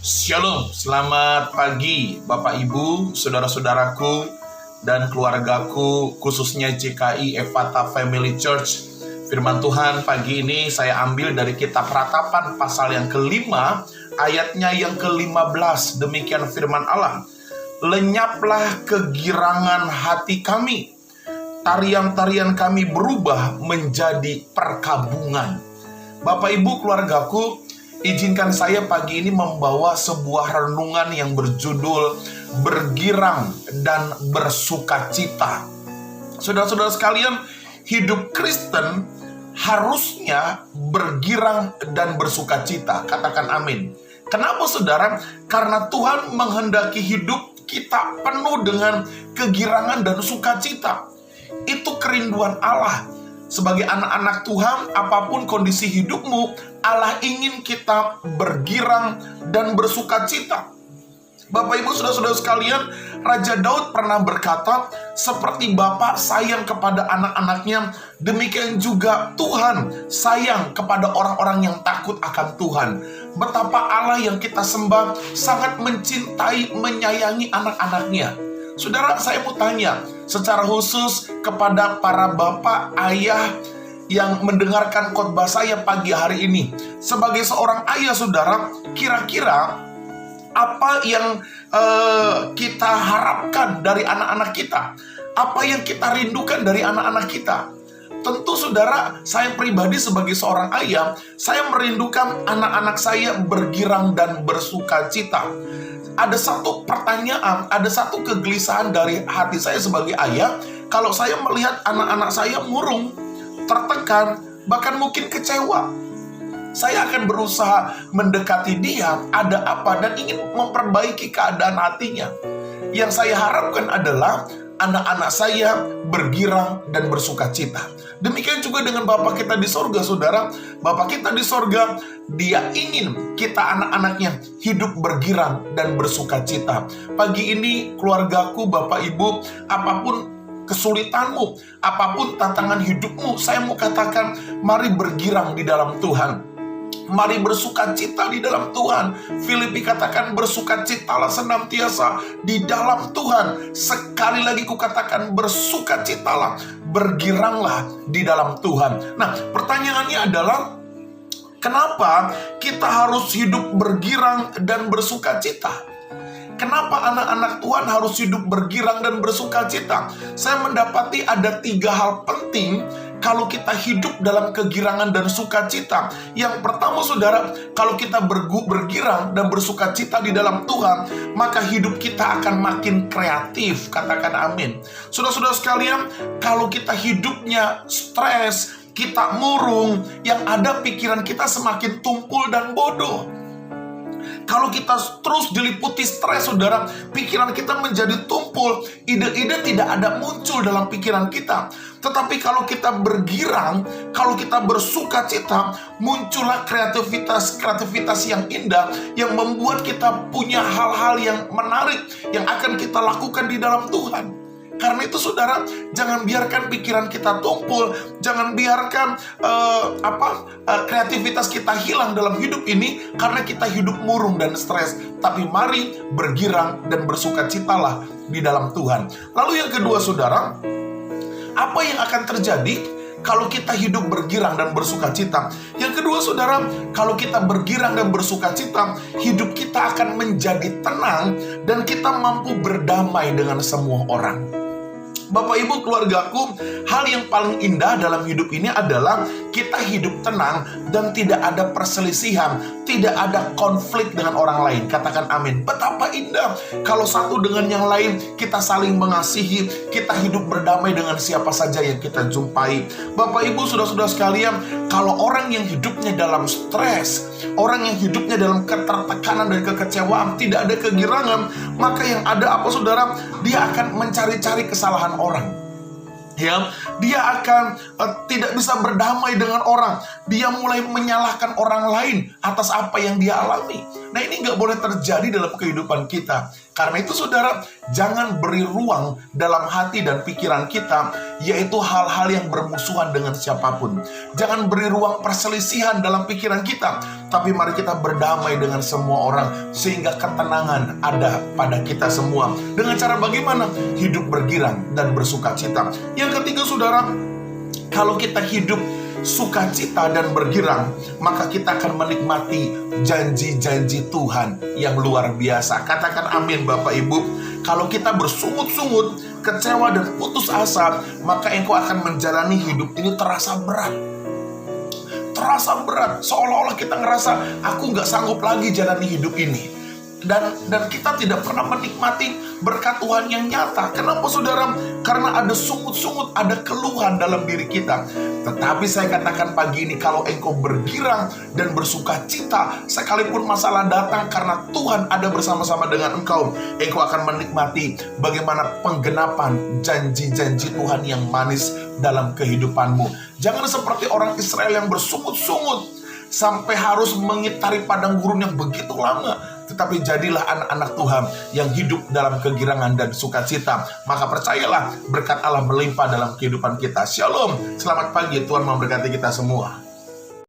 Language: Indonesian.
Shalom, selamat pagi Bapak Ibu, saudara-saudaraku, dan keluargaku, khususnya JKI Ephata Family Church. Firman Tuhan pagi ini saya ambil dari kitab Ratapan pasal yang kelima, ayatnya yang ke-15. Demikian firman Allah. Lenyaplah kegirangan hati kami, tarian-tarian kami berubah menjadi perkabungan. Bapak Ibu, keluargaku, izinkan saya pagi ini membawa sebuah renungan yang berjudul Bergirang dan Bersukacita. Saudara-saudara sekalian, hidup Kristen harusnya bergirang dan bersukacita. Katakan amin. Kenapa saudara? Karena Tuhan menghendaki hidup kita penuh dengan kegirangan dan sukacita. Itu kerinduan Allah. Sebagai anak-anak Tuhan, apapun kondisi hidupmu, Allah ingin kita bergirang dan bersukacita. Bapak Ibu, saudara-saudara sekalian, Raja Daud pernah berkata, seperti Bapa sayang kepada anak-anaknya, demikian juga Tuhan sayang kepada orang-orang yang takut akan Tuhan. Betapa Allah yang kita sembah sangat mencintai, menyayangi anak-anaknya. Saudara, saya mau tanya secara khusus kepada para bapak, ayah yang mendengarkan khotbah saya pagi hari ini. Sebagai seorang ayah, saudara, kira-kira apa yang kita harapkan dari anak-anak kita? Apa yang kita rindukan dari anak-anak kita? Tentu saudara, saya pribadi sebagai seorang ayah, saya merindukan anak-anak saya bergirang dan bersukacita. Ada satu pertanyaan, ada satu kegelisahan dari hati saya sebagai ayah. Kalau saya melihat anak-anak saya murung, tertekan, bahkan mungkin kecewa, saya akan berusaha mendekati dia, ada apa, dan ingin memperbaiki keadaan hatinya. Yang saya harapkan adalah anak-anak saya bergirang dan bersukacita. Demikian juga dengan Bapak kita di sorga, saudara. Bapak kita di sorga, Dia ingin kita anak-anaknya hidup bergirang dan bersukacita. Pagi ini, keluargaku, Bapak Ibu, apapun kesulitanmu, apapun tantangan hidupmu, saya mau katakan, mari bergirang di dalam Tuhan. Mari bersukacita di dalam Tuhan. Filipi katakan, bersukacitalah senantiasa di dalam Tuhan. Sekali lagi kukatakan, bersukacitalah, bergiranglah di dalam Tuhan. Nah, pertanyaannya adalah, kenapa kita harus hidup bergirang dan bersukacita? Kenapa anak-anak Tuhan harus hidup bergirang dan bersukacita? Saya mendapati ada 3 hal penting kalau kita hidup dalam kegirangan dan sukacita. Yang pertama, saudara, kalau kita bergirang dan bersukacita di dalam Tuhan, maka hidup kita akan makin kreatif. Katakan amin. Saudara-saudara sekalian, kalau kita hidupnya stres, kita murung, yang ada pikiran kita semakin tumpul dan bodoh. Kalau kita terus diliputi stres, saudara, pikiran kita menjadi tumpul, ide-ide tidak ada muncul dalam pikiran kita. Tetapi kalau kita bergirang, kalau kita bersukacita, muncullah kreativitas yang indah, yang membuat kita punya hal-hal yang menarik, yang akan kita lakukan di dalam Tuhan. Karena itu, saudara, jangan biarkan pikiran kita tumpul, jangan biarkan kreativitas kita hilang dalam hidup ini karena kita hidup murung dan stres. Tapi mari bergirang dan bersukacitalah di dalam Tuhan. Lalu yang kedua, saudara, apa yang akan terjadi kalau kita hidup bergirang dan bersukacita? Yang kedua, saudara, kalau kita bergirang dan bersukacita, hidup kita akan menjadi tenang dan kita mampu berdamai dengan semua orang. Bapak Ibu, keluargaku, hal yang paling indah dalam hidup ini adalah kita hidup tenang dan tidak ada perselisihan, tidak ada konflik dengan orang lain. Katakan amin. Betapa indah kalau satu dengan yang lain kita saling mengasihi, kita hidup berdamai dengan siapa saja yang kita jumpai. Bapak Ibu, saudara-saudara sekalian, kalau orang yang hidupnya dalam stres, orang yang hidupnya dalam ketertekanan dan kekecewaan, tidak ada kegirangan, maka yang ada apa, saudara? Dia akan mencari-cari kesalahan orang. ya, dia akan tidak bisa berdamai dengan orang. Dia mulai menyalahkan orang lain atas apa yang dia alami. Nah, ini nggak boleh terjadi dalam kehidupan kita. Karena itu saudara, jangan beri ruang dalam hati dan pikiran kita, yaitu hal-hal yang bermusuhan dengan siapapun. Jangan beri ruang perselisihan dalam pikiran kita, tapi mari kita berdamai dengan semua orang, sehingga ketenangan ada pada kita semua. Dengan cara bagaimana? Hidup bergirang dan bersuka cita. Yang ketiga saudara, kalau kita hidup sukacita dan bergirang, maka kita akan menikmati janji-janji Tuhan yang luar biasa. Katakan amin Bapak Ibu. Kalau kita bersungut-sungut, kecewa dan putus asa, maka engkau akan menjalani hidup ini terasa berat. Terasa berat, seolah-olah kita ngerasa aku gak sanggup lagi jalani hidup ini. Dan kita tidak pernah menikmati berkat Tuhan yang nyata. Kenapa saudara? Karena ada sungut-sungut, ada keluhan dalam diri kita. Tetapi saya katakan pagi ini, kalau engkau bergirang dan bersuka cita, sekalipun masalah datang, karena Tuhan ada bersama-sama dengan engkau akan menikmati bagaimana penggenapan janji-janji Tuhan yang manis dalam kehidupanmu. Jangan seperti orang Israel yang bersungut-sungut sampai harus mengitari padang gurun yang begitu lama. Tetapi jadilah anak-anak Tuhan yang hidup dalam kegirangan dan sukacita. Maka percayalah, berkat Allah melimpah dalam kehidupan kita. Shalom, selamat pagi, Tuhan memberkati kita semua.